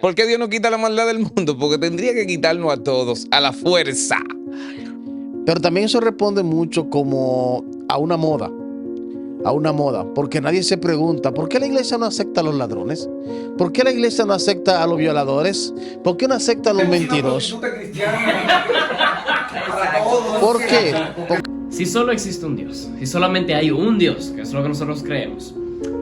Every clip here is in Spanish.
¿Por qué Dios no quita la maldad del mundo? Porque tendría que quitarnos a todos, a la fuerza. Pero también eso responde mucho como a una moda, porque nadie se pregunta, ¿por qué la iglesia no acepta a los ladrones? ¿Por qué la iglesia no acepta a los violadores? ¿Por qué no acepta a los mentirosos? ¿Por qué? Si solo existe un Dios, si solamente hay un Dios, que es lo que nosotros creemos,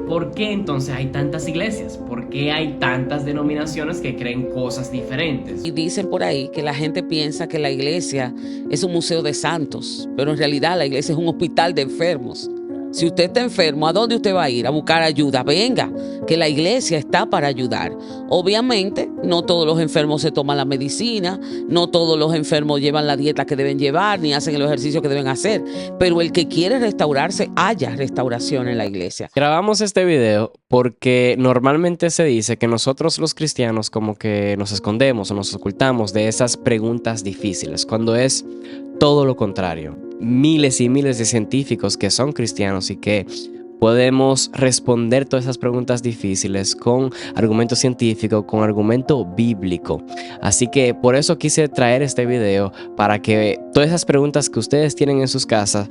¿por qué entonces hay tantas iglesias? ¿Por qué hay tantas denominaciones que creen cosas diferentes? Y dicen por ahí que la gente piensa que la iglesia es un museo de santos, pero en realidad la iglesia es un hospital de enfermos. Si usted está enfermo, ¿a dónde usted va a ir? A buscar ayuda. Venga, que la iglesia está para ayudar. Obviamente, no todos los enfermos se toman la medicina, no todos los enfermos llevan la dieta que deben llevar, ni hacen el ejercicio que deben hacer. Pero el que quiere restaurarse, haya restauración en la iglesia. Grabamos este video porque normalmente se dice que nosotros los cristianos como que nos escondemos o nos ocultamos de esas preguntas difíciles, cuando es todo lo contrario. Miles y miles de científicos que son cristianos y que podemos responder todas esas preguntas difíciles con argumento científico, con argumento bíblico. Así que por eso quise traer este video para que todas esas preguntas que ustedes tienen en sus casas,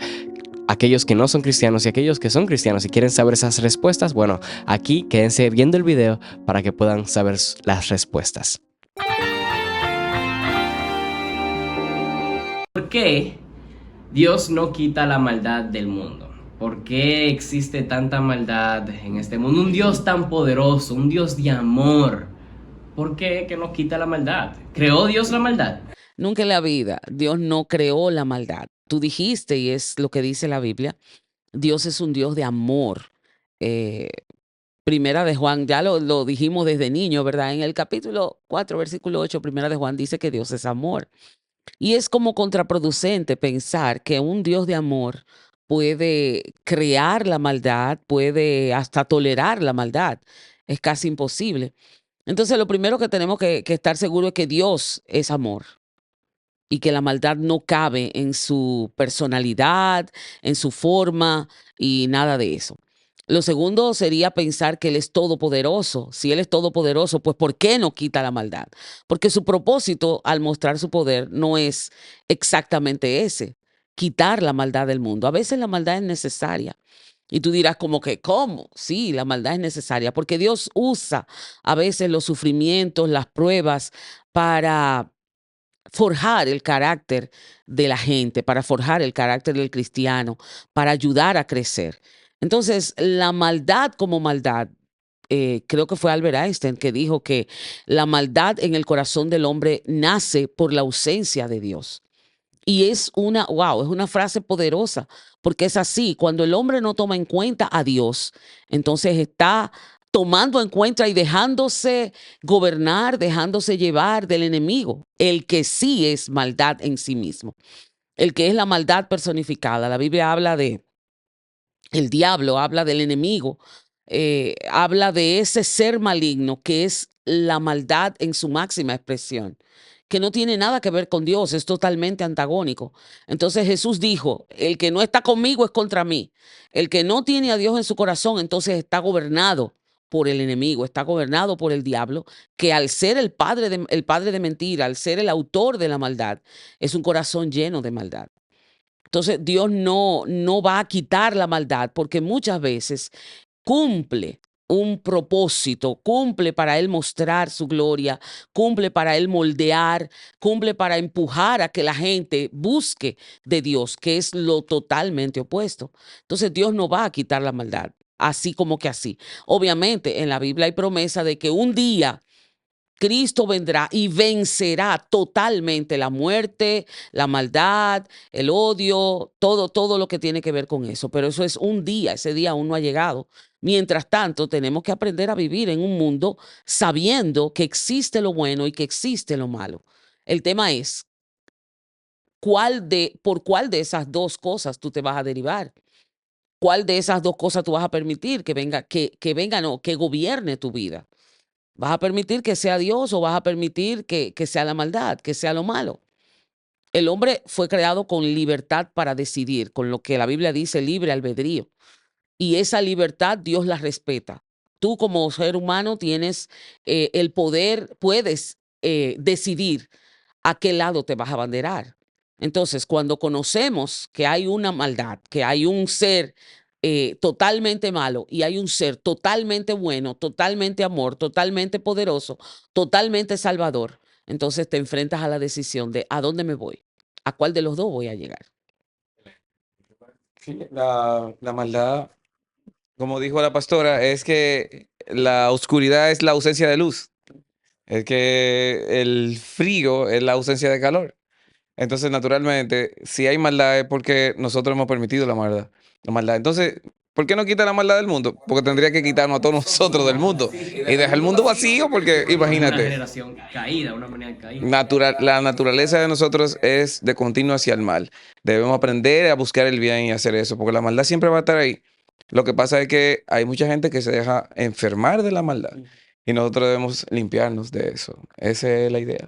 aquellos que no son cristianos y aquellos que son cristianos y quieren saber esas respuestas, bueno, aquí quédense viendo el video para que puedan saber las respuestas. ¿Por qué Dios no quita la maldad del mundo? ¿Por qué existe tanta maldad en este mundo? Un Dios tan poderoso, un Dios de amor. ¿Por qué que no quita la maldad? ¿Creó Dios la maldad? Nunca en la vida Dios no creó la maldad. Tú dijiste, y es lo que dice la Biblia, Dios es un Dios de amor. Eh, Primera de Juan, ya lo dijimos desde niño, ¿verdad? En el capítulo 4, versículo 8, Primera de Juan dice que Dios es amor. Y es como contraproducente pensar que un Dios de amor puede crear la maldad, puede hasta tolerar la maldad. Es casi imposible. Entonces, lo primero que tenemos que estar seguros es que Dios es amor y que la maldad no cabe en su personalidad, en su forma y nada de eso. Lo segundo sería pensar que Él es todopoderoso. Si Él es todopoderoso, pues ¿por qué no quita la maldad? Porque su propósito al mostrar su poder no es exactamente ese, quitar la maldad del mundo. A veces la maldad es necesaria. Y tú dirás como que, ¿cómo? Sí, la maldad es necesaria porque Dios usa a veces los sufrimientos, las pruebas para forjar el carácter de la gente, para forjar el carácter del cristiano, para ayudar a crecer. Entonces, la maldad como maldad, creo que fue Albert Einstein que dijo que la maldad en el corazón del hombre nace por la ausencia de Dios. Y es wow, es una frase poderosa, porque es así, cuando el hombre no toma en cuenta a Dios, entonces está tomando en cuenta y dejándose gobernar, dejándose llevar del enemigo, el que sí es maldad en sí mismo, el que es la maldad personificada. La Biblia habla de el diablo, habla del enemigo, habla de ese ser maligno que es la maldad en su máxima expresión, que no tiene nada que ver con Dios, es totalmente antagónico. Entonces Jesús dijo, el que no está conmigo es contra mí. El que no tiene a Dios en su corazón, entonces está gobernado por el enemigo, está gobernado por el diablo, que al ser el padre de mentira, al ser el autor de la maldad, es un corazón lleno de maldad. Entonces Dios no va a quitar la maldad porque muchas veces cumple un propósito, cumple para Él mostrar su gloria, cumple para Él moldear, cumple para empujar a que la gente busque de Dios, que es lo totalmente opuesto. Entonces Dios no va a quitar la maldad, así como que así. Obviamente en la Biblia hay promesa de que un día Cristo vendrá y vencerá totalmente la muerte, la maldad, el odio, todo lo que tiene que ver con eso. Pero eso es un día, ese día aún no ha llegado. Mientras tanto, tenemos que aprender a vivir en un mundo sabiendo que existe lo bueno y que existe lo malo. El tema es, por cuál de esas dos cosas tú te vas a derivar? ¿Cuál de esas dos cosas tú vas a permitir no, que gobierne tu vida? ¿Vas a permitir que sea Dios o vas a permitir que sea la maldad, que sea lo malo? El hombre fue creado con libertad para decidir, con lo que la Biblia dice libre albedrío. Y esa libertad Dios la respeta. Tú como ser humano tienes el poder, puedes decidir a qué lado te vas a abanderar. Entonces, cuando conocemos que hay una maldad, que hay un ser totalmente malo y hay un ser totalmente bueno, totalmente amor, totalmente poderoso, totalmente salvador, entonces te enfrentas a la decisión de a dónde me voy, a cuál de los dos voy a llegar. Sí, la maldad, como dijo la pastora, es que la oscuridad es la ausencia de luz. Es que el frío es la ausencia de calor. Entonces, naturalmente, si hay maldad es porque nosotros hemos permitido la maldad. La maldad. Entonces, ¿por qué no quita la maldad del mundo? Porque tendría que quitarnos a todos nosotros del mundo y dejar el mundo vacío porque, Una imagínate, generación caída, una humanidad caída. la naturaleza de nosotros es de continuo hacia el mal. Debemos aprender a buscar el bien y hacer eso, porque la maldad siempre va a estar ahí. Lo que pasa es que hay mucha gente que se deja enfermar de la maldad y nosotros debemos limpiarnos de eso. Esa es la idea.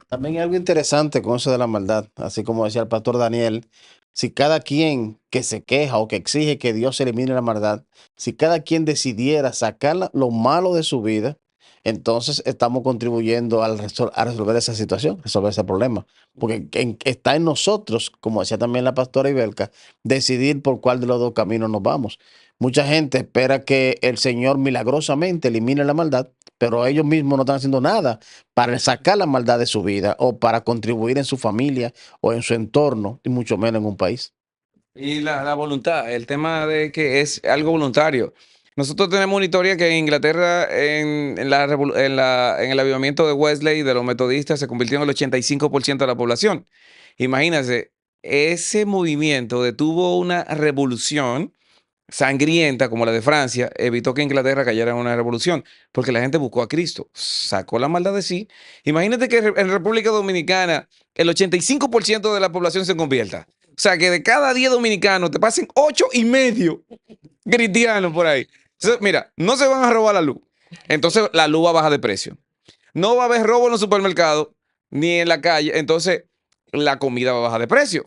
También hay algo interesante con eso de la maldad, así como decía el pastor Daniel, si cada quien que se queja o que exige que Dios elimine la maldad, si cada quien decidiera sacar lo malo de su vida, entonces estamos contribuyendo a resolver esa situación, resolver ese problema, porque está en nosotros, como decía también la pastora Ibelka, decidir por cuál de los dos caminos nos vamos. Mucha gente espera que el Señor milagrosamente elimine la maldad, pero ellos mismos no están haciendo nada para sacar la maldad de su vida o para contribuir en su familia o en su entorno, y mucho menos en un país. Y la voluntad, el tema de que es algo voluntario. Nosotros tenemos una historia que en Inglaterra, en el avivamiento de Wesley, de los metodistas, se convirtió en el 85% de la población. Imagínense, ese movimiento detuvo una revolución sangrienta como la de Francia, evitó que Inglaterra cayera en una revolución, porque la gente buscó a Cristo, sacó la maldad de sí. Imagínate que en República Dominicana el 85% de la población se convierta. O sea, que de cada 10 dominicanos te pasen 8,5 cristianos por ahí. Entonces, mira, no se van a robar la luz. Entonces la luz va a bajar de precio. No va a haber robo en los supermercados ni en la calle. Entonces la comida va a bajar de precio.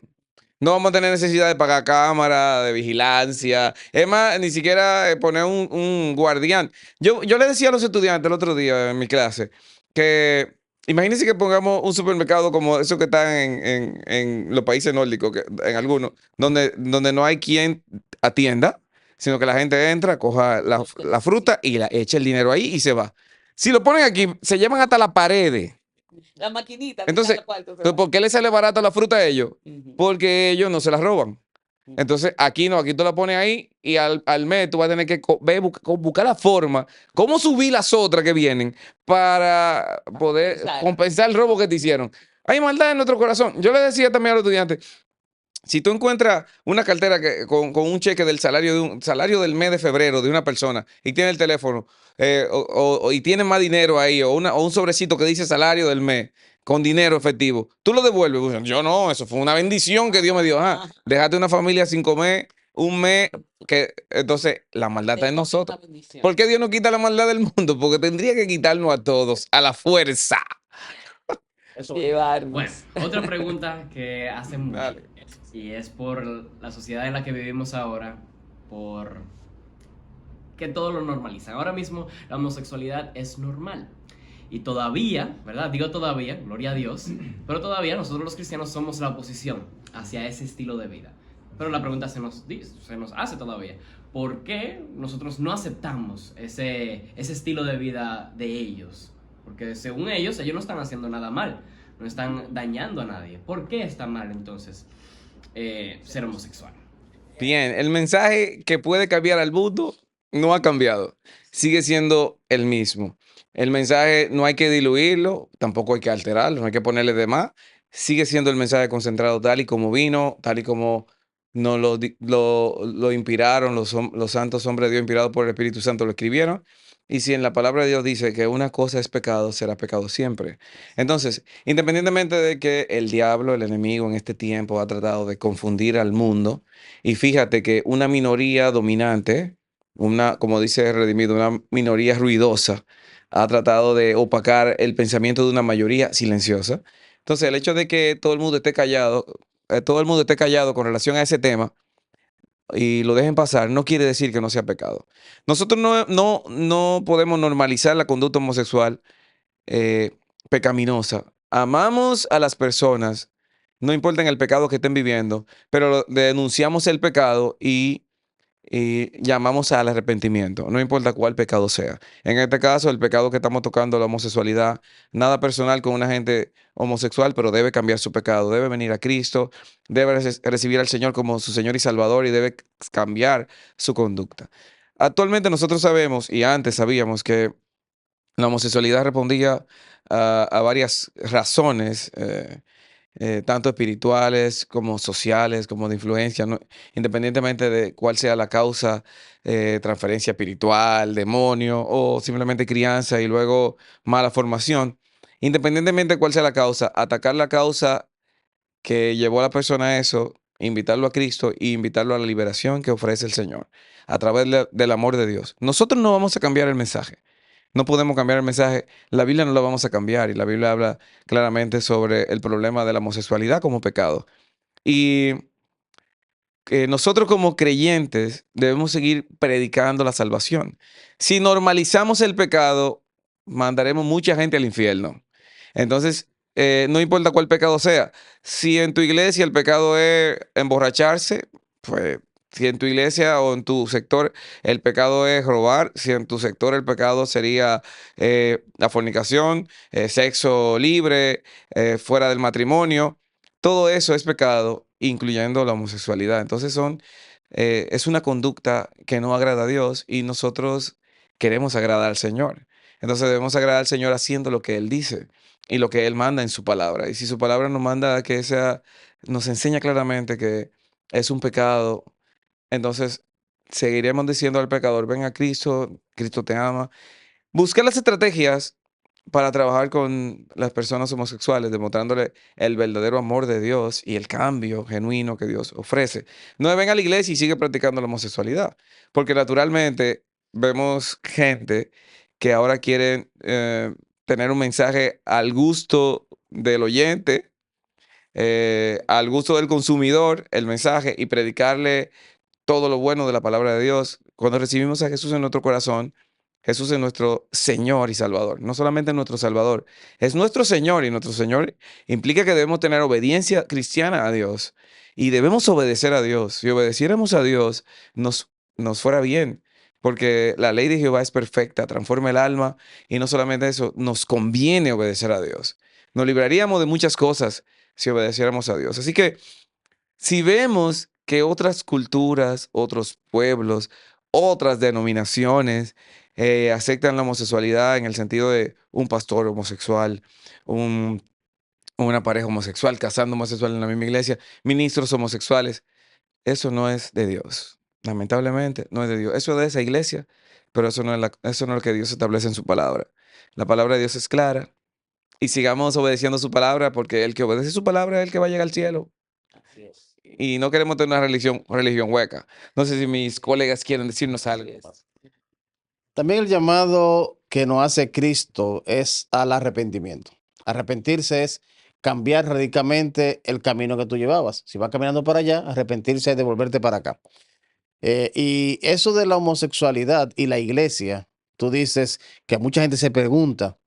No vamos a tener necesidad de pagar cámara, de vigilancia. Es más, ni siquiera poner un guardián. Yo le decía a los estudiantes el otro día en mi clase que imagínense que pongamos un supermercado como esos que están en los países nórdicos, en algunos, donde no hay quien atienda, sino que la gente entra, coja la fruta y la echa el dinero ahí y se va. Si lo ponen aquí, se llevan hasta la pared. La maquinita. Entonces, ¿por qué le sale barato la fruta a ellos? Porque ellos no se la roban. Entonces, aquí no, aquí tú la pones ahí y al mes tú vas a tener que buscar la forma, cómo subir las otras que vienen para poder compensar el robo que te hicieron. Hay maldad en nuestro corazón. Yo le decía también a los estudiantes, si tú encuentras una cartera con un cheque del salario salario del mes de febrero de una persona y tiene el teléfono y tiene más dinero ahí o un sobrecito que dice salario del mes con dinero efectivo, tú lo devuelves. Pues, yo no, eso fue una bendición que Dios me dio. Ajá, déjate una familia sin comer un mes, que entonces la maldad está en nosotros. ¿Por qué Dios no quita la maldad del mundo? Porque tendría que quitarnos a todos a la fuerza. Llevarnos. Bueno, otra pregunta que hacen mucho, Dale. y es por la sociedad en la que vivimos ahora, por que todo lo normalizan. Ahora mismo la homosexualidad es normal. Y todavía, ¿verdad? Digo todavía, gloria a Dios, pero todavía nosotros los cristianos somos la oposición hacia ese estilo de vida. Pero la pregunta se nos hace todavía. ¿Por qué nosotros no aceptamos ese estilo de vida de ellos? Porque según ellos no están haciendo nada mal, no están dañando a nadie. ¿Por qué está mal entonces ser homosexual? Bien, el mensaje que puede cambiar al mundo no ha cambiado, sigue siendo el mismo. El mensaje no hay que diluirlo, tampoco hay que alterarlo, no hay que ponerle de más. Sigue siendo el mensaje concentrado tal y como vino, tal y como nos lo inspiraron los santos hombres de Dios inspirados por el Espíritu Santo lo escribieron. Y si en la palabra de Dios dice que una cosa es pecado, será pecado siempre. Entonces, independientemente de que el diablo, el enemigo en este tiempo ha tratado de confundir al mundo, y fíjate que una minoría dominante, como dice Redimido, una minoría ruidosa, ha tratado de opacar el pensamiento de una mayoría silenciosa. Entonces, el hecho de que todo el mundo esté callado con relación a ese tema, y lo dejen pasar, no quiere decir que no sea pecado. Nosotros no podemos normalizar la conducta homosexual eh, pecaminosa. Amamos a las personas, no importa en el pecado que estén viviendo, pero denunciamos el pecado y llamamos al arrepentimiento, no importa cuál pecado sea. En este caso, el pecado que estamos tocando, la homosexualidad, nada personal con una gente homosexual, pero debe cambiar su pecado, debe venir a Cristo, debe recibir al Señor como su Señor y Salvador y debe cambiar su conducta. Actualmente nosotros sabemos, y antes sabíamos, que la homosexualidad respondía a varias razones. Tanto espirituales como sociales, como de influencia, independientemente de cuál sea la causa, transferencia espiritual, demonio o simplemente crianza y luego mala formación. Independientemente de cuál sea la causa, atacar la causa que llevó a la persona a eso, invitarlo a Cristo y invitarlo a la liberación que ofrece el Señor a través del amor de Dios. Nosotros no vamos a cambiar el mensaje. No podemos cambiar el mensaje. La Biblia no la vamos a cambiar y la Biblia habla claramente sobre el problema de la homosexualidad como pecado. Y que nosotros como creyentes debemos seguir predicando la salvación. Si normalizamos el pecado, mandaremos mucha gente al infierno. Entonces, no importa cuál pecado sea. Si en tu iglesia el pecado es emborracharse, pues si en tu iglesia o en tu sector el pecado es robar, si en tu sector el pecado sería la fornicación, sexo libre, fuera del matrimonio, todo eso es pecado, incluyendo la homosexualidad. Entonces es una conducta que no agrada a Dios y nosotros queremos agradar al Señor. Entonces debemos agradar al Señor haciendo lo que Él dice y lo que Él manda en su palabra. Y si su palabra nos manda que nos enseña claramente que es un pecado, entonces seguiremos diciendo al pecador, ven a Cristo, Cristo te ama. Buscar las estrategias para trabajar con las personas homosexuales, demostrándole el verdadero amor de Dios y el cambio genuino que Dios ofrece. No ven a la iglesia y sigue practicando la homosexualidad, porque naturalmente vemos gente que ahora quiere tener un mensaje al gusto del oyente, al gusto del consumidor, el mensaje, y predicarle todo lo bueno de la palabra de Dios. Cuando recibimos a Jesús en nuestro corazón, Jesús es nuestro Señor y Salvador. No solamente nuestro Salvador, es nuestro Señor, y nuestro Señor implica que debemos tener obediencia cristiana a Dios y debemos obedecer a Dios. Si obedeciéramos a Dios, nos fuera bien, porque la ley de Jehová es perfecta, transforma el alma, y no solamente eso, nos conviene obedecer a Dios. Nos libraríamos de muchas cosas si obedeciéramos a Dios. Así que si vemos que otras culturas, otros pueblos, otras denominaciones aceptan la homosexualidad en el sentido de un pastor homosexual, un- una pareja homosexual, casando homosexual en la misma iglesia, ministros homosexuales, eso no es de Dios. Lamentablemente, no es de Dios. Eso es de esa iglesia, pero eso no es lo que Dios establece en su palabra. La palabra de Dios es clara y sigamos obedeciendo su palabra, porque el que obedece su palabra es el que va a llegar al cielo. Y no queremos tener una religión hueca. No sé si mis colegas quieren decirnos algo. También el llamado que nos hace Cristo es al arrepentimiento. Arrepentirse es cambiar radicalmente el camino que tú llevabas. Si vas caminando para allá, arrepentirse es devolverte para acá. Y eso de la homosexualidad y la iglesia, tú dices que mucha gente se pregunta.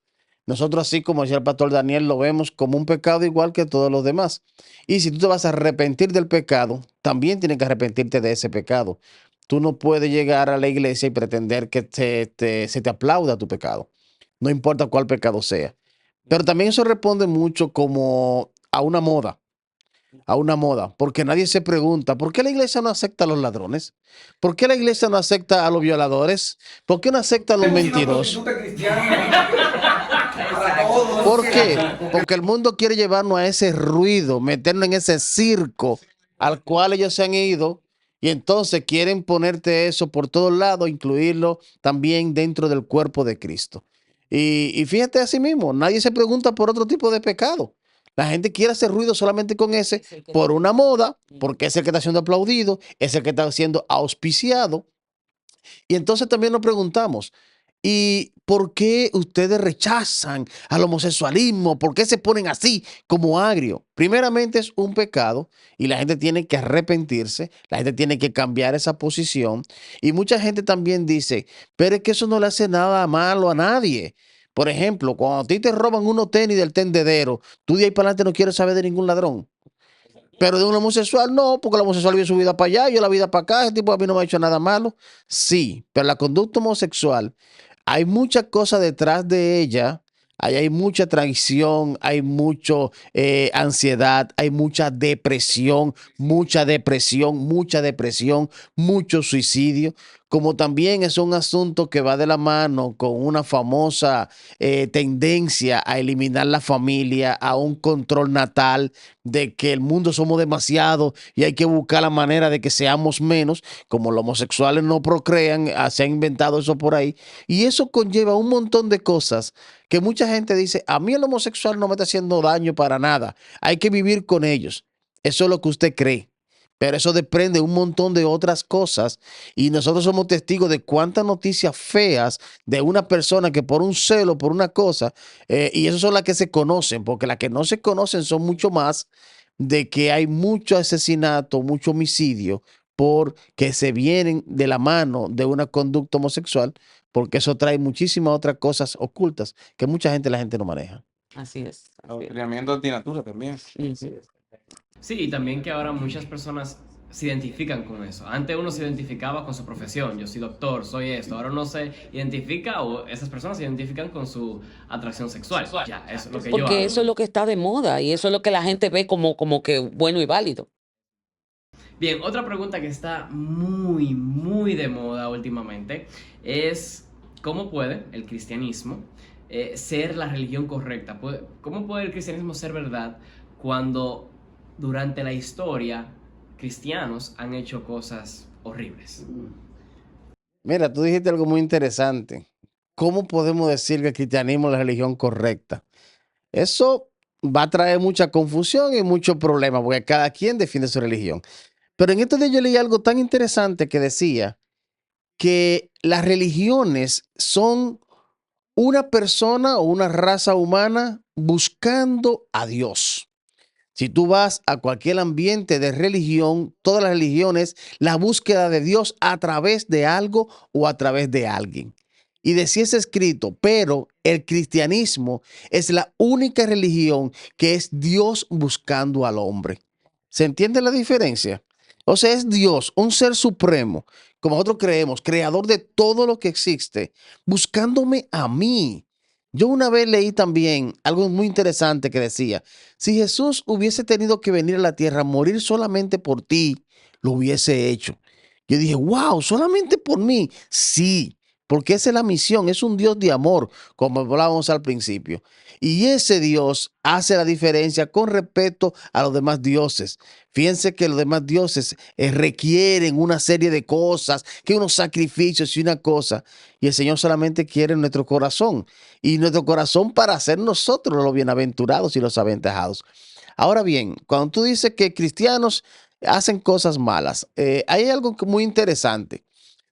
Nosotros, así como decía el pastor Daniel, lo vemos como un pecado igual que todos los demás. Y si tú te vas a arrepentir del pecado, también tienes que arrepentirte de ese pecado. Tú no puedes llegar a la iglesia y pretender que se te aplauda tu pecado, no importa cuál pecado sea. Pero también eso responde mucho como a una moda, porque nadie se pregunta, ¿por qué la iglesia no acepta a los ladrones? ¿Por qué la iglesia no acepta a los violadores? ¿Por qué no acepta a los mentirosos? ¿Por qué? Porque el mundo quiere llevarnos a ese ruido, meternos en ese circo al cual ellos se han ido, y entonces quieren ponerte eso por todos lados, incluirlo también dentro del cuerpo de Cristo. Y fíjate así mismo, nadie se pregunta por otro tipo de pecado. La gente quiere hacer ruido solamente con ese por una moda, porque es el que está siendo aplaudido, es el que está siendo auspiciado. Y entonces también nos preguntamos, ¿Y por qué ustedes rechazan al homosexualismo? ¿Por qué se ponen así como agrio? Primeramente es un pecado y la gente tiene que arrepentirse, la gente tiene que cambiar esa posición. Y mucha gente también dice, pero es que eso no le hace nada malo a nadie. Por ejemplo, cuando a ti te roban unos tenis del tendedero, tú de ahí para adelante no quieres saber de ningún ladrón. Pero de un homosexual no, porque el homosexual vive su vida para allá, yo la vida para acá, ese tipo a mí no me ha hecho nada malo. Sí, pero la conducta homosexual, hay muchas cosas detrás de ella, ahí hay mucha traición, hay mucha ansiedad, hay mucha depresión, mucho suicidio, como también es un asunto que va de la mano con una famosa tendencia a eliminar la familia, a un control natal, de que el mundo somos demasiado y hay que buscar la manera de que seamos menos, como los homosexuales no procrean, se ha inventado eso por ahí, y eso conlleva un montón de cosas que mucha gente dice, a mí el homosexual no me está haciendo daño para nada, hay que vivir con ellos. Eso es lo que usted cree. Pero eso depende de un montón de otras cosas y nosotros somos testigos de cuántas noticias feas de una persona que por un celo, por una cosa, y esas son las que se conocen, porque las que no se conocen son mucho más de que hay mucho asesinato, mucho homicidio, porque se vienen de la mano de una conducta homosexual, porque eso trae muchísimas otras cosas ocultas que la gente no maneja. Así es. Así es. Adoctrinamiento antinatura también. Ujú. Sí, y también que ahora muchas personas se identifican con eso. Antes uno se identificaba con su profesión, yo soy doctor, soy esto. Ahora uno se identifica o esas personas se identifican con su atracción sexual. Ya, eso es lo que yo Porque hago. eso es lo que está de moda y eso es lo que la gente ve como que bueno y válido. Bien, otra pregunta que está muy, muy de moda últimamente es ¿cómo puede el cristianismo ser la religión correcta? ¿Cómo puede el cristianismo ser verdad cuando durante la historia cristianos han hecho cosas horribles? Mira, tú dijiste algo muy interesante. ¿Cómo podemos decir que el cristianismo es la religión correcta? Eso va a traer mucha confusión y muchos problemas, porque cada quien defiende su religión. Pero en estos días yo leí algo tan interesante que decía que las religiones son una persona o una raza humana buscando a Dios. Si tú vas a cualquier ambiente de religión, todas las religiones, la búsqueda de Dios a través de algo o a través de alguien. Y decía ese escrito, pero el cristianismo es la única religión que es Dios buscando al hombre. ¿Se entiende la diferencia? O sea, es Dios, un ser supremo, como nosotros creemos, creador de todo lo que existe, buscándome a mí. Yo una vez leí también algo muy interesante que decía, si Jesús hubiese tenido que venir a la tierra a morir solamente por ti, lo hubiese hecho. Yo dije, wow, solamente por mí. Sí, porque esa es la misión, es un Dios de amor, como hablábamos al principio. Y ese Dios hace la diferencia con respecto a los demás dioses. Fíjense que los demás dioses requieren una serie de cosas, que unos sacrificios y una cosa. Y el Señor solamente quiere nuestro corazón. Y nuestro corazón para ser nosotros los bienaventurados y los aventajados. Ahora bien, cuando tú dices que cristianos hacen cosas malas, hay algo muy interesante.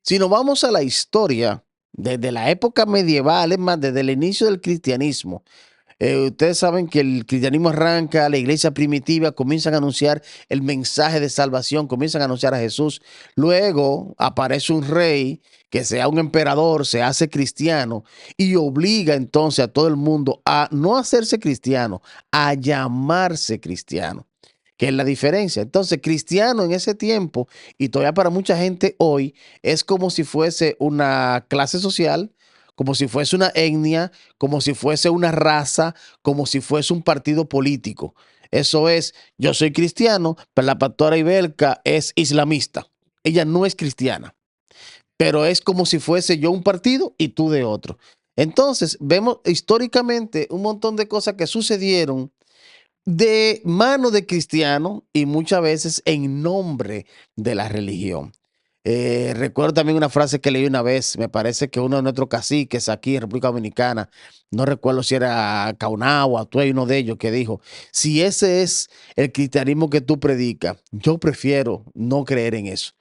Si nos vamos a la historia, desde la época medieval, es más, desde el inicio del cristianismo, ustedes saben que el cristianismo arranca, la iglesia primitiva comienzan a anunciar el mensaje de salvación, comienzan a anunciar a Jesús. Luego aparece un rey que sea un emperador, se hace cristiano y obliga entonces a todo el mundo a no hacerse cristiano, a llamarse cristiano. ¿Qué es la diferencia? Entonces, cristiano en ese tiempo y todavía para mucha gente hoy es como si fuese una clase social, como si fuese una etnia, como si fuese una raza, como si fuese un partido político. Eso es, yo soy cristiano, pero la pastora Ibelka es islamista. Ella no es cristiana, pero es como si fuese yo un partido y tú de otro. Entonces, vemos históricamente un montón de cosas que sucedieron de mano de cristianos y muchas veces en nombre de la religión. Recuerdo también una frase que leí una vez, me parece que uno de nuestros caciques aquí en República Dominicana, no recuerdo si era Caunao o Atuey, uno de ellos, que dijo, si ese es el cristianismo que tú predicas, yo prefiero no creer en eso.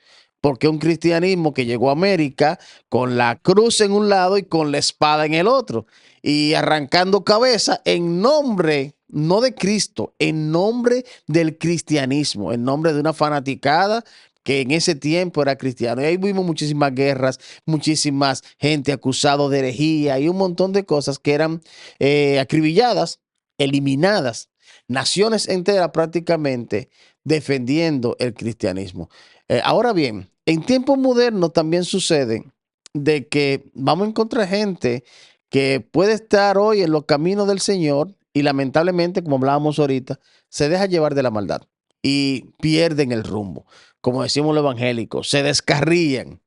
Porque un cristianismo que llegó a América con la cruz en un lado y con la espada en el otro, y arrancando cabeza en nombre, no de Cristo, en nombre del cristianismo, en nombre de una fanaticada que en ese tiempo era cristiano. Y ahí vimos muchísimas guerras, muchísimas gente acusada de herejía y un montón de cosas que eran acribilladas, eliminadas. Naciones enteras prácticamente defendiendo el cristianismo. Ahora bien, en tiempos modernos también sucede de que vamos a encontrar gente que puede estar hoy en los caminos del Señor y lamentablemente, como hablábamos ahorita, se deja llevar de la maldad y pierden el rumbo. Como decimos los evangélicos, se descarrían.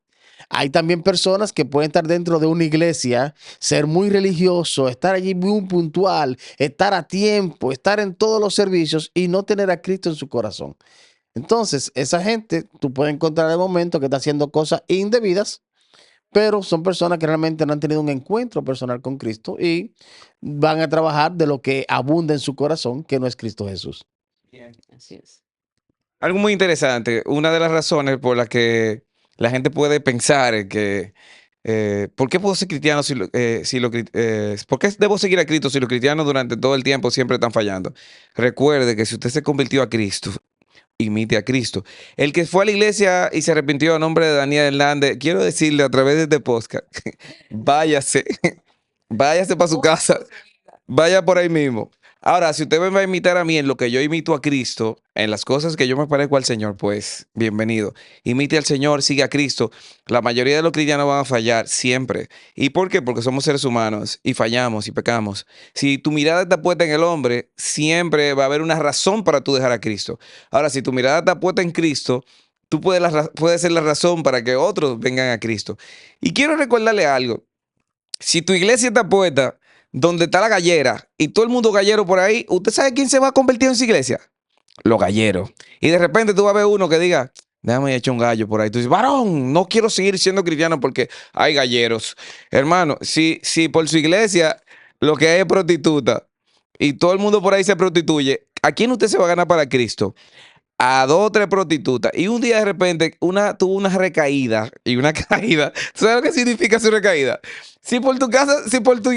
Hay también personas que pueden estar dentro de una iglesia, ser muy religioso, estar allí muy puntual, estar a tiempo, estar en todos los servicios y no tener a Cristo en su corazón. Entonces, esa gente, tú puedes encontrar de momento que está haciendo cosas indebidas, pero son personas que realmente no han tenido un encuentro personal con Cristo y van a trabajar de lo que abunda en su corazón, que no es Cristo Jesús. Así es. Algo muy interesante, una de las razones por las que la gente puede pensar en que, ¿por qué puedo ser cristiano ¿por qué debo seguir a Cristo si los cristianos durante todo el tiempo siempre están fallando? Recuerde que si usted se convirtió a Cristo, imite a Cristo. El que fue a la iglesia y se arrepintió a nombre de Daniel Hernández, quiero decirle a través de este podcast, váyase, váyase para su casa. Vaya por ahí mismo. Ahora, si usted me va a imitar a mí en lo que yo imito a Cristo, en las cosas que yo me parezco al Señor, pues bienvenido. Imite al Señor, sigue a Cristo. La mayoría de los cristianos van a fallar siempre. ¿Y por qué? Porque somos seres humanos y fallamos y pecamos. Si tu mirada está puesta en el hombre, siempre va a haber una razón para tú dejar a Cristo. Ahora, si tu mirada está puesta en Cristo, tú puedes ser la razón para que otros vengan a Cristo. Y quiero recordarle algo. Si tu iglesia está puesta donde está la gallera y todo el mundo gallero por ahí, ¿usted sabe quién se va a convertir en su iglesia? Los galleros. Y de repente tú vas a ver uno que diga, déjame echar un gallo por ahí. Tú dices, varón, no quiero seguir siendo cristiano porque hay galleros. Hermano, si por su iglesia lo que hay es prostituta y todo el mundo por ahí se prostituye, ¿a quién usted se va a ganar para Cristo? A dos o tres prostitutas. Y un día de repente una tuvo una recaída y una caída. ¿Sabes lo que significa su recaída? Si por tu casa, si por tu...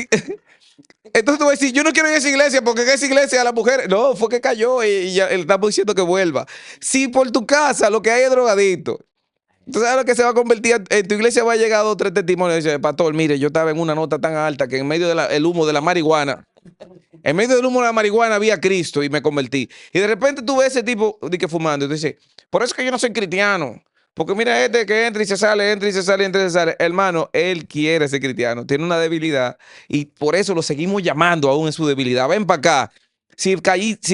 Entonces tú vas a decir, yo no quiero ir a esa iglesia porque en esa iglesia la mujer... No, fue que cayó y ya le estamos diciendo que vuelva. Si por tu casa lo que hay es drogadito. ¿Tú sabes lo que se va a convertir? En tu iglesia va a llegar dos o tres testimonios. Dice, pastor, mire, yo estaba en una nota tan alta que en medio del humo de la marihuana... En medio del humo de la marihuana vi a Cristo y me convertí. Y de repente tú ves ese tipo de que fumando y tú dices, por eso es que yo no soy cristiano. Porque mira este que entra y se sale, entra y se sale, entra y se sale. Hermano, él quiere ser cristiano, tiene una debilidad y por eso lo seguimos llamando aún en su debilidad. Ven para acá. Si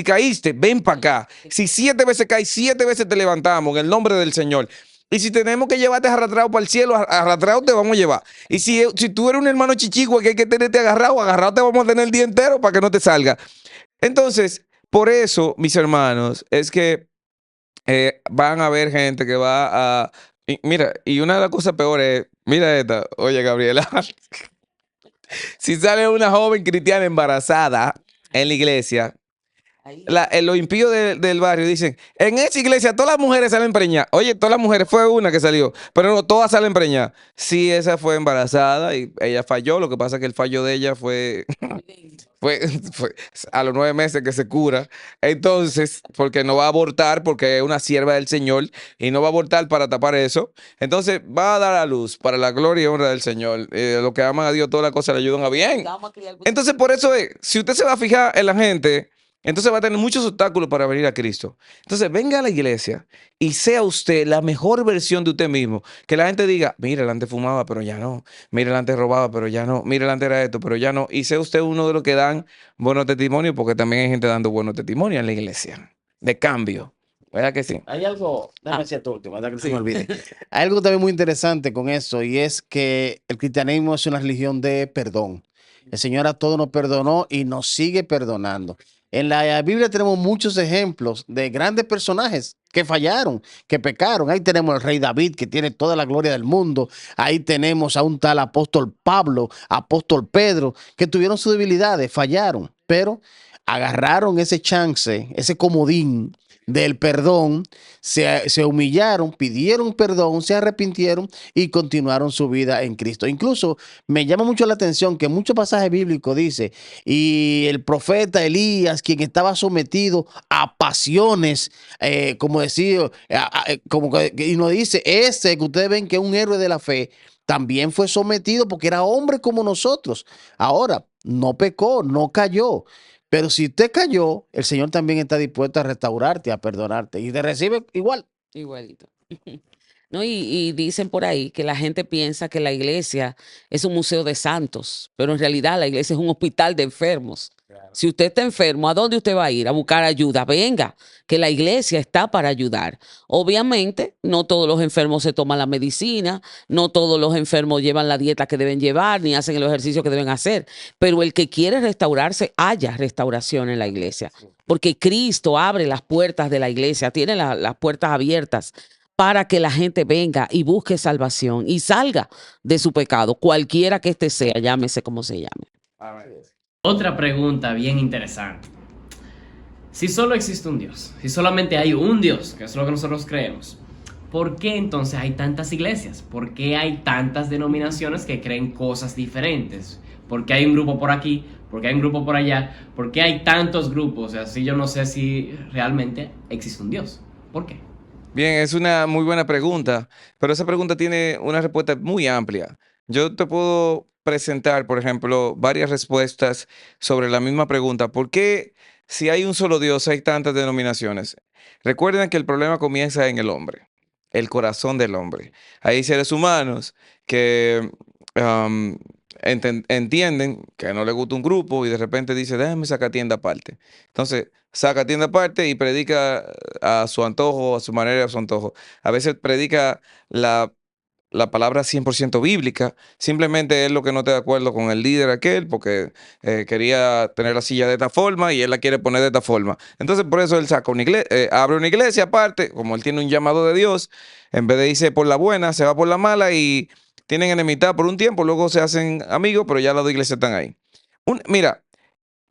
caíste, ven para acá. Si 7 veces caes, 7 veces te levantamos en el nombre del Señor. Y si tenemos que llevarte arrastrado para el cielo, arrastrado te vamos a llevar. Y si tú eres un hermano chichigua que hay que tenerte agarrado, agarrado te vamos a tener el día entero para que no te salga. Entonces, por eso, mis hermanos, es que van a haber gente que va a... mira, y una de las cosas peores es, mira esta, oye Gabriela, si sale una joven cristiana embarazada en la iglesia, los impíos del barrio dicen, en esa iglesia todas las mujeres salen preñadas. Oye, todas las mujeres, fue una que salió, pero no, todas salen preñadas. Sí, esa fue embarazada y ella falló, lo que pasa es que el fallo de ella fue, fue a los 9 meses que se cura. Entonces, porque no va a abortar, porque es una sierva del Señor y no va a abortar para tapar eso. Entonces, va a dar a luz para la gloria y honra del Señor. Los que aman a Dios, todas las cosas le ayudan a bien. Entonces, por eso es, si usted se va a fijar en la gente, entonces va a tener muchos obstáculos para venir a Cristo. Entonces, venga a la iglesia y sea usted la mejor versión de usted mismo. Que la gente diga, mira, él antes fumaba, pero ya no. Mira, él antes robaba, pero ya no. Mira, él antes era esto, pero ya no. Y sea usted uno de los que dan buenos testimonios, porque también hay gente dando buenos testimonios en la iglesia. De cambio. ¿Verdad que sí? Hay algo, déjame decir esto último, antes que se me olvide. Hay algo también muy interesante con eso y es que el cristianismo es una religión de perdón. El Señor a todos nos perdonó y nos sigue perdonando. En la Biblia tenemos muchos ejemplos de grandes personajes que fallaron, que pecaron. Ahí tenemos al rey David, que tiene toda la gloria del mundo. Ahí tenemos a un tal apóstol Pablo, apóstol Pedro, que tuvieron sus debilidades, fallaron, pero agarraron ese chance, ese comodín del perdón, se humillaron, pidieron perdón, se arrepintieron y continuaron su vida en Cristo. Incluso me llama mucho la atención que muchos pasajes bíblicos dice, y el profeta Elías, quien estaba sometido a pasiones, como decía, y nos dice, ese que ustedes ven que es un héroe de la fe, también fue sometido porque era hombre como nosotros. Ahora, no pecó, no cayó. Pero si usted cayó, el Señor también está dispuesto a restaurarte, a perdonarte y te recibe igual. Igualito. ¿No? Y dicen por ahí que la gente piensa que la iglesia es un museo de santos, pero en realidad la iglesia es un hospital de enfermos. Si usted está enfermo, ¿a dónde usted va a ir? A buscar ayuda. Venga, que la iglesia está para ayudar. Obviamente, no todos los enfermos se toman la medicina, no todos los enfermos llevan la dieta que deben llevar, ni hacen el ejercicio que deben hacer, pero el que quiere restaurarse, haya restauración en la iglesia, porque Cristo abre las puertas de la iglesia, tiene las puertas abiertas para que la gente venga y busque salvación y salga de su pecado, cualquiera que éste sea, llámese como se llame. Otra pregunta bien interesante. Si solo existe un Dios, si solamente hay un Dios, que es lo que nosotros creemos, ¿por qué entonces hay tantas iglesias? ¿Por qué hay tantas denominaciones que creen cosas diferentes? ¿Por qué hay un grupo por aquí? ¿Por qué hay un grupo por allá? ¿Por qué hay tantos grupos? Así yo no sé si realmente existe un Dios. ¿Por qué? Bien, es una muy buena pregunta, pero esa pregunta tiene una respuesta muy amplia. Yo te puedo presentar, por ejemplo, varias respuestas sobre la misma pregunta. ¿Por qué si hay un solo Dios hay tantas denominaciones? Recuerden que el problema comienza en el hombre, el corazón del hombre. Hay seres humanos que am, entienden que no le gusta un grupo y de repente dice, déjame sacar tienda aparte. Entonces, saca tienda aparte y predica a su antojo, a su manera, a su antojo. A veces predica la, la palabra 100% bíblica, simplemente es lo que no está de acuerdo con el líder aquel, porque quería tener la silla de esta forma y él la quiere poner de esta forma. Entonces, por eso él saca una abre una iglesia aparte, como él tiene un llamado de Dios, en vez de irse por la buena, se va por la mala y tienen enemistad por un tiempo, luego se hacen amigos, pero ya las dos iglesias están ahí. Mira,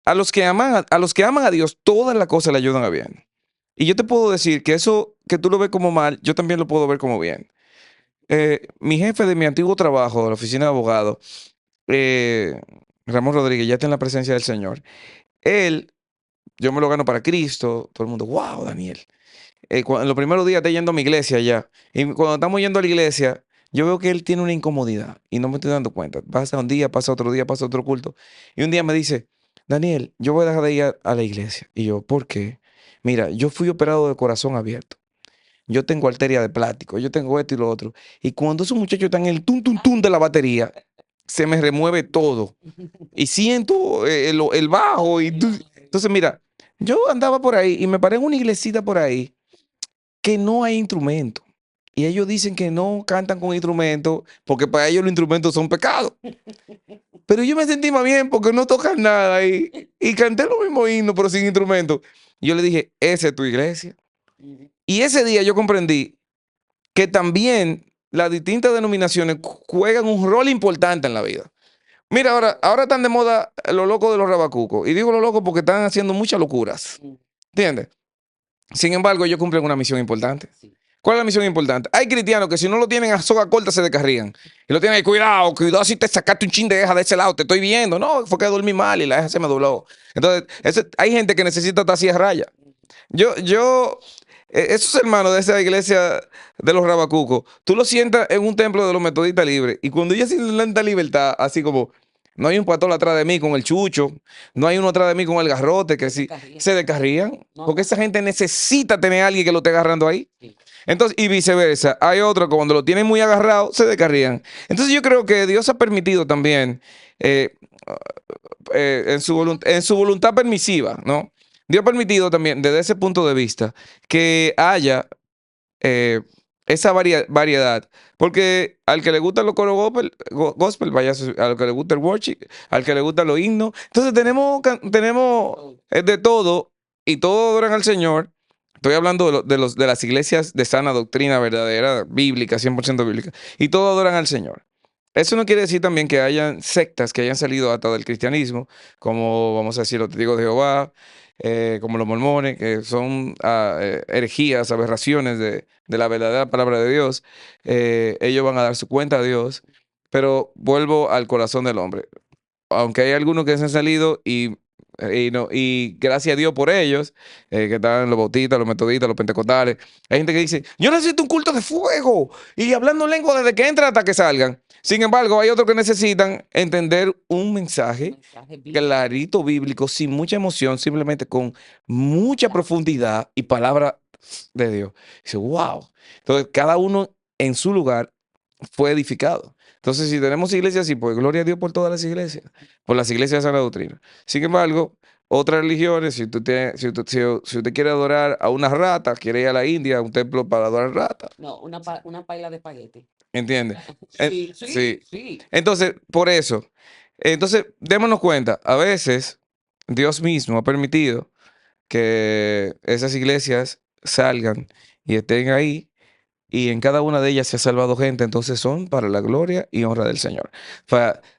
a los que aman a Dios, todas las cosas le ayudan a bien. Y yo te puedo decir que eso que tú lo ves como mal, yo también lo puedo ver como bien. Mi jefe de mi antiguo trabajo, de la oficina de abogado, eh, Ramón Rodríguez, ya está en la presencia del Señor. Él, yo me lo gano para Cristo. Todo el mundo, wow, Daniel. En los primeros días está yendo a mi iglesia ya. Y cuando estamos yendo a la iglesia, yo veo que él tiene una incomodidad y no me estoy dando cuenta. Pasa un día, pasa otro culto. Y un día me dice, Daniel, yo voy a dejar de ir a la iglesia. Y yo, ¿por qué? Mira, yo fui operado de corazón abierto. Yo tengo arteria de plástico, yo tengo esto y lo otro. Y cuando esos muchachos están en el tum, tum, tum de la batería, se me remueve todo. Y siento el bajo. Entonces, mira, yo andaba por ahí y me paré en una iglesita por ahí que no hay instrumento. Y ellos dicen que no cantan con instrumentos porque para ellos los instrumentos son pecados. Pero yo me sentí más bien porque no tocan nada y canté los mismos himnos pero sin instrumento. Y yo le dije, esa es tu iglesia. Y ese día yo comprendí que también las distintas denominaciones juegan un rol importante en la vida. Mira, ahora están de moda los locos de los rabacucos. Y digo los locos porque están haciendo muchas locuras. ¿Entiendes? Sin embargo, ellos cumplen una misión importante. ¿Cuál es la misión importante? Hay cristianos que si no lo tienen a soga corta se descarrían. Y lo tienen ahí, cuidado si te sacaste un chin de eja de ese lado, te estoy viendo. No, fue que dormí mal y la eja se me dobló. Entonces, hay gente que necesita estar así a raya. Esos hermanos de esa iglesia de los rabacucos, tú los sientas en un templo de los metodistas libres y cuando ellos sienten tanta libertad, así como no hay un pastor atrás de mí con el chucho, no hay uno atrás de mí con el garrote, que sí, se descarrían, porque esa gente necesita tener a alguien que lo esté agarrando ahí. Entonces, y viceversa, hay otros que cuando lo tienen muy agarrado, se descarrían. Entonces yo creo que Dios ha permitido también, en su voluntad permisiva, ¿no? Dios ha permitido también, desde ese punto de vista, que haya esa variedad. Porque al que le gusta los coros gospel, vaya al que le gusta el worship, al que le gusta los himnos. Entonces tenemos de todo y todos adoran al Señor. Estoy hablando de las iglesias de sana doctrina verdadera, bíblica, 100% bíblica. Y todos adoran al Señor. Eso no quiere decir también que hayan sectas que hayan salido hasta del cristianismo, como vamos a decir los testigos de Jehová, como los mormones, que son herejías, aberraciones de la verdadera palabra de Dios. Ellos van a dar su cuenta a Dios, pero vuelvo al corazón del hombre. Aunque hay algunos que se han salido no, y gracias a Dios por ellos, que están los bautistas, los metodistas, los pentecostales. Hay gente que dice, yo necesito un culto de fuego y hablando en lengua desde que entran hasta que salgan. Sin embargo, hay otros que necesitan entender un mensaje Mensaje bíblico. clarito bíblico, sin mucha emoción, simplemente con mucha profundidad y palabra de Dios. Dice, wow. Entonces, cada uno en su lugar fue edificado. Entonces, si tenemos iglesias así, pues gloria a Dios por todas las iglesias, por las iglesias de sana doctrina. Sin embargo, otras religiones, si usted quiere adorar a una rata, quiere ir a la India, a un templo para adorar ratas, No, una paila de espagueti. ¿entiende? Sí, Sí. sí, sí. Entonces, por eso, démonos cuenta, a veces Dios mismo ha permitido que esas iglesias salgan y estén ahí y en cada una de ellas se ha salvado gente, entonces son para la gloria y honra del Señor.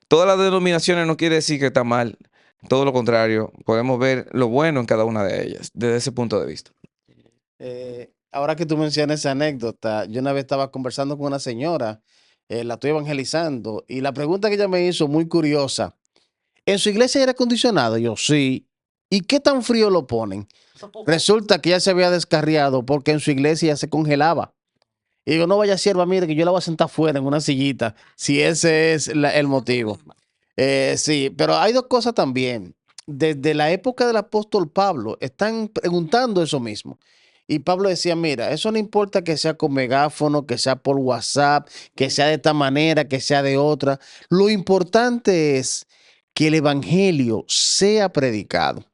Todas las denominaciones no quiere decir que está mal, todo lo contrario, podemos ver lo bueno en cada una de ellas, desde ese punto de vista. Ahora que tú mencionas esa anécdota, yo una vez estaba conversando con una señora, la estoy evangelizando, y la pregunta que ella me hizo, muy curiosa, ¿en su iglesia hay aire acondicionado? Yo, sí. ¿Y qué tan frío lo ponen? Resulta que ella se había descarriado porque en su iglesia ya se congelaba. Y digo, no vaya sierva, mire que yo la voy a sentar fuera en una sillita, si ese es el motivo. Sí, pero hay dos cosas también. Desde la época del apóstol Pablo, están preguntando eso mismo. Y Pablo decía, mira, eso no importa que sea con megáfono, que sea por WhatsApp, que sea de esta manera, que sea de otra. Lo importante es que el evangelio sea predicado.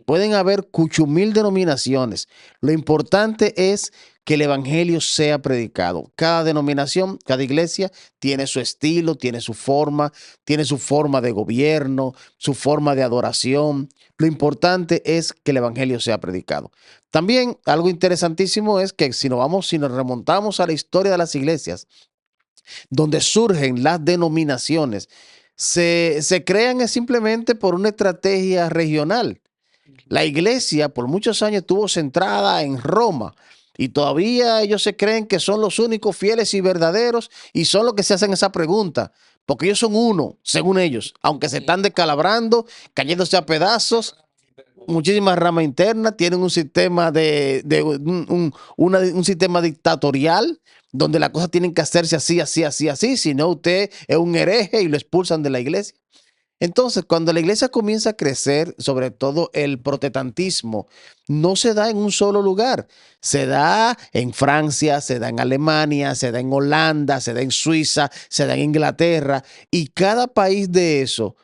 Pueden haber cuchumil denominaciones. Lo importante es que el evangelio sea predicado. Cada denominación, cada iglesia tiene su estilo, tiene su forma de gobierno, su forma de adoración. Lo importante es que el evangelio sea predicado. También algo interesantísimo es que si nos remontamos a la historia de las iglesias, donde surgen las denominaciones, se crean simplemente por una estrategia regional. La iglesia por muchos años estuvo centrada en Roma y todavía ellos se creen que son los únicos fieles y verdaderos y son los que se hacen esa pregunta, porque ellos son uno, según ellos, aunque se están descalabrando, cayéndose a pedazos. Muchísimas ramas internas, tienen un sistema un sistema dictatorial donde las cosas tienen que hacerse así, así, así, así, si no usted es un hereje y lo expulsan de la iglesia. Entonces, cuando la iglesia comienza a crecer, sobre todo el protestantismo, no se da en un solo lugar. Se da en Francia, se da en Alemania, se da en Holanda, se da en Suiza, se da en Inglaterra. Y cada país de eso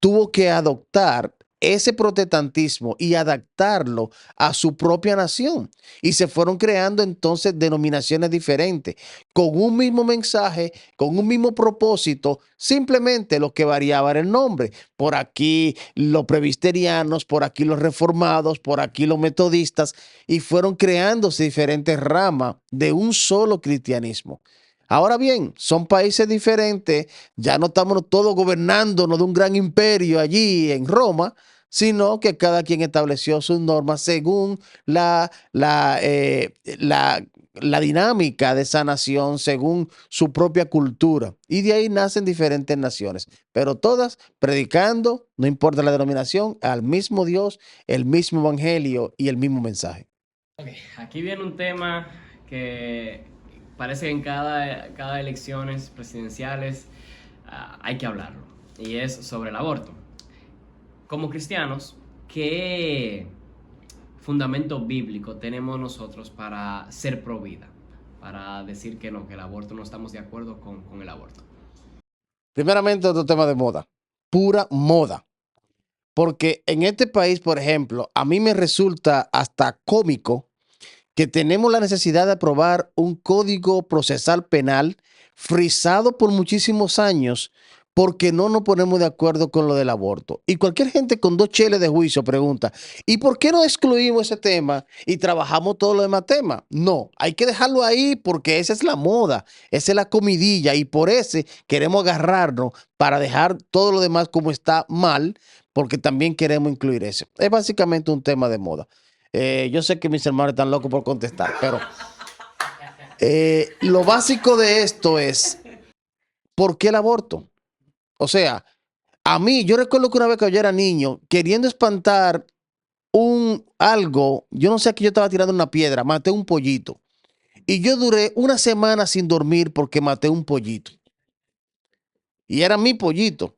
tuvo que adoptar ese protestantismo y adaptarlo a su propia nación. Y se fueron creando entonces denominaciones diferentes, con un mismo mensaje, con un mismo propósito, simplemente lo que variaba era el nombre. Por aquí los presbiterianos, por aquí los reformados, por aquí los metodistas, y fueron creándose diferentes ramas de un solo cristianismo. Ahora bien, son países diferentes, ya no estamos todos gobernándonos de un gran imperio allí en Roma, sino que cada quien estableció sus normas según la dinámica de esa nación, según su propia cultura. Y de ahí nacen diferentes naciones, pero todas predicando, no importa la denominación, al mismo Dios, el mismo evangelio y el mismo mensaje. Ok, aquí viene un tema que parece que en cada elecciones presidenciales hay que hablarlo, y es sobre el aborto. Como cristianos, ¿qué fundamento bíblico tenemos nosotros para ser pro vida? Para decir que no, que el aborto, no estamos de acuerdo con el aborto. Primeramente, otro tema de moda, pura moda. Porque en este país, por ejemplo, a mí me resulta hasta cómico que tenemos la necesidad de aprobar un código procesal penal frisado por muchísimos años porque no nos ponemos de acuerdo con lo del aborto. Y cualquier gente con 2 cheles de juicio pregunta, ¿y por qué no excluimos ese tema y trabajamos todos los demás temas? No, hay que dejarlo ahí porque esa es la moda, esa es la comidilla y por ese queremos agarrarnos para dejar todo lo demás como está mal, porque también queremos incluir eso. Es básicamente un tema de moda. Yo sé que mis hermanos están locos por contestar, pero lo básico de esto es, ¿por qué el aborto? O sea, a mí, yo recuerdo que una vez que yo era niño, queriendo espantar algo, yo no sé, que yo estaba tirando una piedra, maté un pollito. Y yo duré una semana sin dormir porque maté un pollito. Y era mi pollito.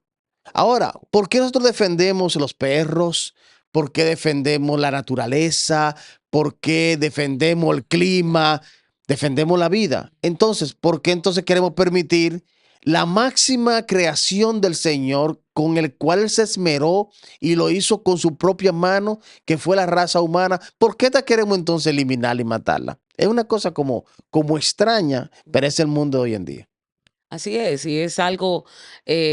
Ahora, ¿por qué nosotros defendemos los perros? ¿Por qué defendemos la naturaleza? ¿Por qué defendemos el clima? Defendemos la vida. Entonces, ¿por qué entonces queremos permitir la máxima creación del Señor con el cual Él se esmeró y lo hizo con su propia mano, que fue la raza humana? ¿Por qué te queremos entonces eliminarla y matarla? Es una cosa como extraña, pero es el mundo de hoy en día. Así es, y es algo,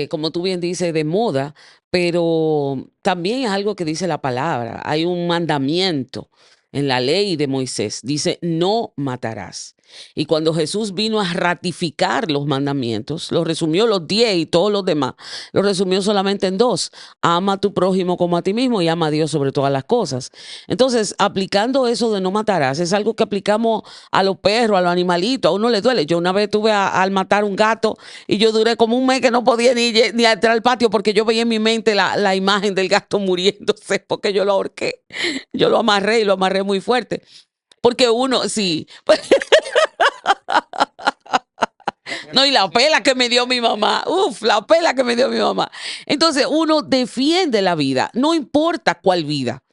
como tú bien dices, de moda, pero también es algo que dice la palabra. Hay un mandamiento en la ley de Moisés, dice, no matarás. Y cuando Jesús vino a ratificar los mandamientos, los resumió los 10 y todos los demás, los resumió solamente en 2. Ama a tu prójimo como a ti mismo y ama a Dios sobre todas las cosas. Entonces, aplicando eso de no matarás, es algo que aplicamos a los perros, a los animalitos, a uno le duele. Yo una vez tuve al matar un gato y yo duré como un mes que no podía ni entrar al patio porque yo veía en mi mente la imagen del gato muriéndose porque yo lo ahorqué. Yo lo amarré y lo amarré muy fuerte. Porque uno, sí. No, y la pela que me dio mi mamá. Uf, la pela que me dio mi mamá. Entonces, uno defiende la vida, no importa cuál vida.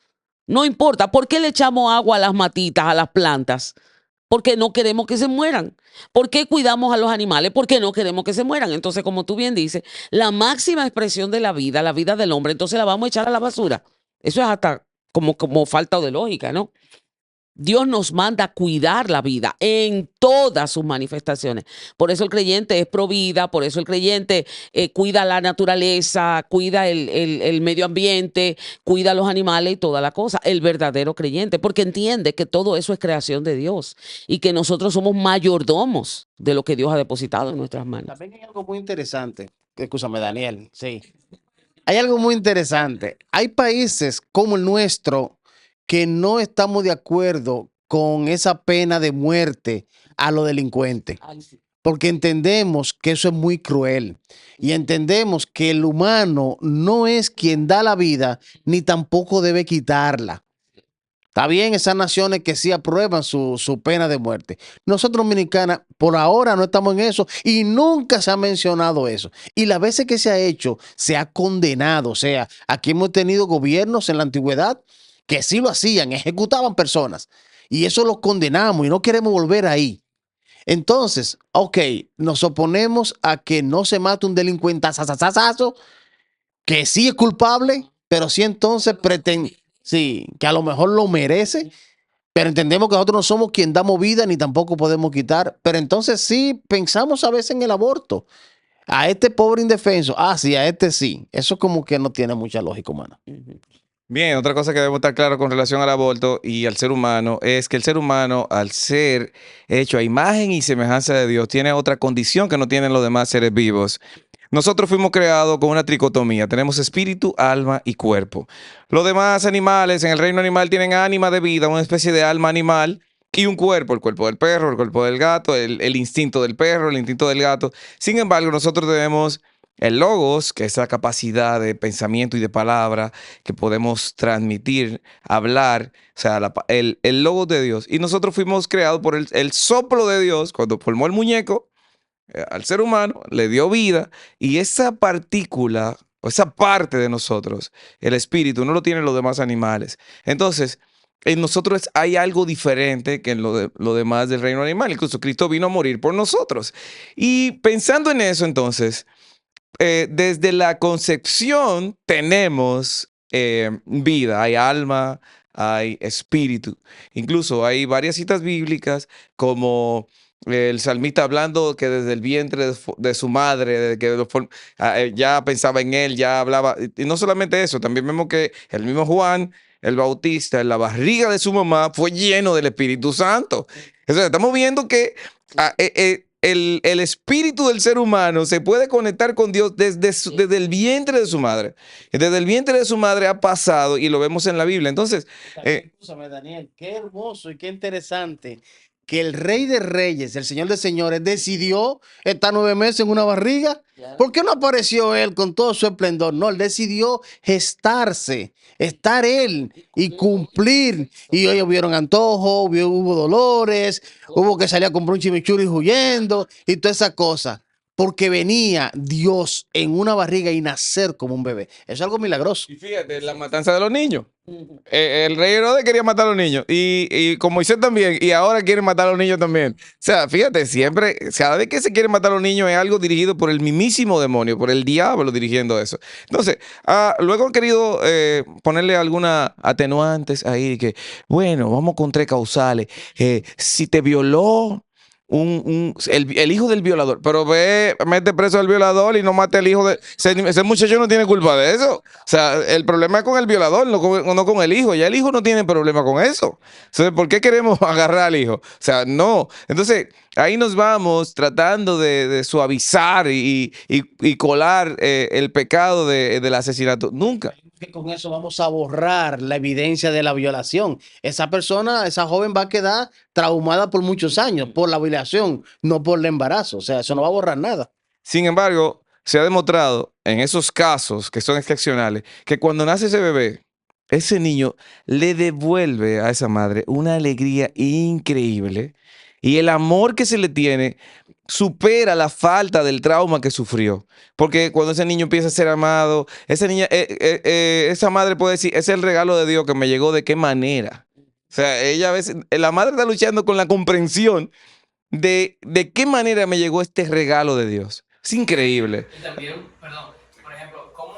No importa. ¿Por qué le echamos agua a las matitas, a las plantas? Porque no queremos que se mueran. ¿Por qué cuidamos a los animales? Porque no queremos que se mueran. Entonces, como tú bien dices, la máxima expresión de la vida del hombre, entonces la vamos a echar a la basura. Eso es hasta como falta de lógica, ¿no? Dios nos manda a cuidar la vida en todas sus manifestaciones. Por eso el creyente es pro vida, por eso el creyente cuida la naturaleza, cuida el medio ambiente, cuida a los animales y toda la cosa. El verdadero creyente, porque entiende que todo eso es creación de Dios y que nosotros somos mayordomos de lo que Dios ha depositado en nuestras manos. También hay algo muy interesante. Escúchame, Daniel. Sí. Hay algo muy interesante. Hay países como el nuestro que no estamos de acuerdo con esa pena de muerte a los delincuentes, porque entendemos que eso es muy cruel y entendemos que el humano no es quien da la vida ni tampoco debe quitarla. Está bien esas naciones que sí aprueban su pena de muerte. Nosotros dominicanas por ahora no estamos en eso y nunca se ha mencionado eso. Y las veces que se ha hecho, se ha condenado. O sea, aquí hemos tenido gobiernos en la antigüedad que sí lo hacían, ejecutaban personas. Y eso lo condenamos y no queremos volver ahí. Entonces, ok, nos oponemos a que no se mate un delincuente que sí es culpable, pero sí entonces pretende, sí, que a lo mejor lo merece, pero entendemos que nosotros no somos quien damos vida ni tampoco podemos quitar, pero entonces sí pensamos a veces en el aborto. A este pobre indefenso, sí, a este sí. Eso como que no tiene mucha lógica humana. Bien, otra cosa que debemos estar claro con relación al aborto y al ser humano es que el ser humano, al ser hecho a imagen y semejanza de Dios, tiene otra condición que no tienen los demás seres vivos. Nosotros fuimos creados con una tricotomía. Tenemos espíritu, alma y cuerpo. Los demás animales en el reino animal tienen ánima de vida, una especie de alma animal y un cuerpo, el cuerpo del perro, el cuerpo del gato, el instinto del perro, el instinto del gato. Sin embargo, nosotros tenemos el logos, que es la capacidad de pensamiento y de palabra que podemos transmitir, hablar, o sea, el logos de Dios. Y nosotros fuimos creados por el soplo de Dios cuando formó el muñeco al ser humano, le dio vida y esa partícula o esa parte de nosotros, el espíritu, no lo tienen los demás animales. Entonces, en nosotros hay algo diferente que en lo demás del reino animal. Incluso Cristo vino a morir por nosotros. Y pensando en eso, entonces, desde la concepción tenemos vida, hay alma, hay espíritu. Incluso hay varias citas bíblicas como el salmista hablando que desde el vientre de su madre, desde que ya pensaba en él, ya hablaba. Y no solamente eso, también vemos que el mismo Juan, el Bautista, en la barriga de su mamá, fue lleno del Espíritu Santo. O sea, estamos viendo que el espíritu del ser humano se puede conectar con Dios desde el vientre de su madre. Y desde el vientre de su madre ha pasado y lo vemos en la Biblia. Entonces, Escúchame, Daniel, qué hermoso y qué interesante que el Rey de Reyes, el Señor de Señores, decidió estar 9 meses en una barriga. ¿Por qué no apareció él con todo su esplendor? No, él decidió gestarse, estar él y cumplir. Y ellos vieron antojo, hubo dolores, hubo que salir a comprar un chimichurri huyendo y toda esa cosa. Porque venía Dios en una barriga y nacer como un bebé. Eso es algo milagroso. y fíjate, la matanza de los niños. El rey Herodes quería matar a los niños y con Moisés también, y ahora quieren matar a los niños también. O sea, fíjate, siempre, cada vez que se quiere matar a los niños es algo dirigido por el mismísimo demonio, por el diablo dirigiendo eso. Entonces, luego han querido ponerle algunas atenuantes ahí, que, bueno, vamos con 3 causales. Si te violó el hijo del violador, pero ve, mete preso al violador y no mate al hijo de... Ese muchacho no tiene culpa de eso. O sea, el problema es con el violador, no con el hijo. Ya el hijo no tiene problema con eso. Entonces, ¿por qué queremos agarrar al hijo? O sea, no. Entonces, ahí nos vamos tratando de suavizar y colar el pecado del asesinato. Nunca. Que con eso vamos a borrar la evidencia de la violación. Esa persona, esa joven va a quedar traumada por muchos años por la violación, no por el embarazo. O sea, eso no va a borrar nada. Sin embargo, se ha demostrado en esos casos que son excepcionales que cuando nace ese bebé, ese niño le devuelve a esa madre una alegría increíble y el amor que se le tiene supera la falta del trauma que sufrió. Porque cuando ese niño empieza a ser amado, esa madre puede decir, es el regalo de Dios que me llegó, ¿de qué manera? O sea, ella a veces, la madre está luchando con la comprensión de qué manera me llegó este regalo de Dios. Es increíble. Y también, perdón, por ejemplo, ¿cómo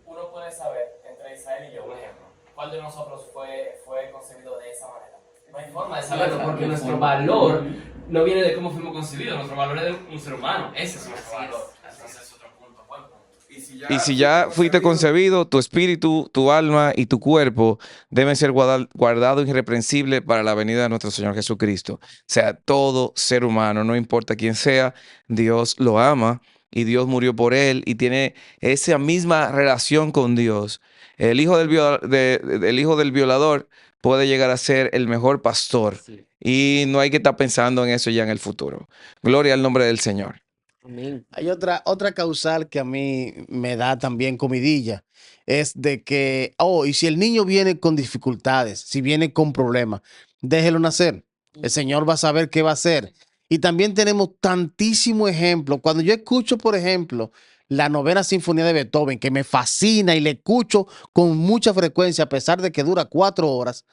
uno puede saber entre Israel y yo, un ejemplo, cuál de nosotros fue concebido de esa manera? No hay forma de saberlo porque nuestro valor no viene de cómo fuimos concebidos, nuestro valor es de un ser humano, ese es nuestro valor. Entonces es otro punto, buen punto. Y si ya fuiste concebido, tu espíritu, tu alma y tu cuerpo deben ser guardados irreprensibles para la venida de nuestro Señor Jesucristo. O sea, todo ser humano, no importa quién sea, Dios lo ama y Dios murió por él y tiene esa misma relación con Dios. El hijo el hijo del violador puede llegar a ser el mejor pastor y no hay que estar pensando en eso ya en el futuro. Gloria al nombre del Señor. Amén. Hay otra causal que a mí me da también comidilla. Es de que, y si el niño viene con dificultades, si viene con problemas, déjelo nacer. El Señor va a saber qué va a hacer. Y también tenemos tantísimo ejemplo. Cuando yo escucho, por ejemplo, la novena sinfonía de Beethoven, que me fascina y le escucho con mucha frecuencia, a pesar de que dura 4 horas,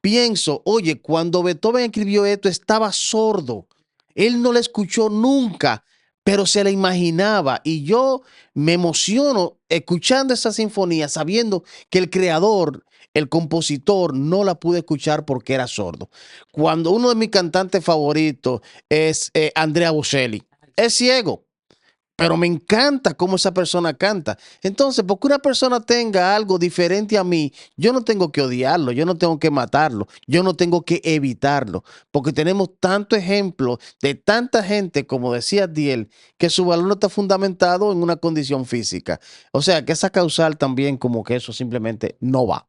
pienso, oye, cuando Beethoven escribió esto estaba sordo. Él no la escuchó nunca, pero se la imaginaba. Y yo me emociono escuchando esa sinfonía, sabiendo que el creador, el compositor, no la pude escuchar porque era sordo. Cuando uno de mis cantantes favoritos es Andrea Bocelli, es ciego, pero me encanta cómo esa persona canta. Entonces, porque una persona tenga algo diferente a mí, yo no tengo que odiarlo, yo no tengo que matarlo, yo no tengo que evitarlo, porque tenemos tanto ejemplo de tanta gente, como decía Diel, que su valor no está fundamentado en una condición física. O sea, que esa causal también como que eso simplemente no va.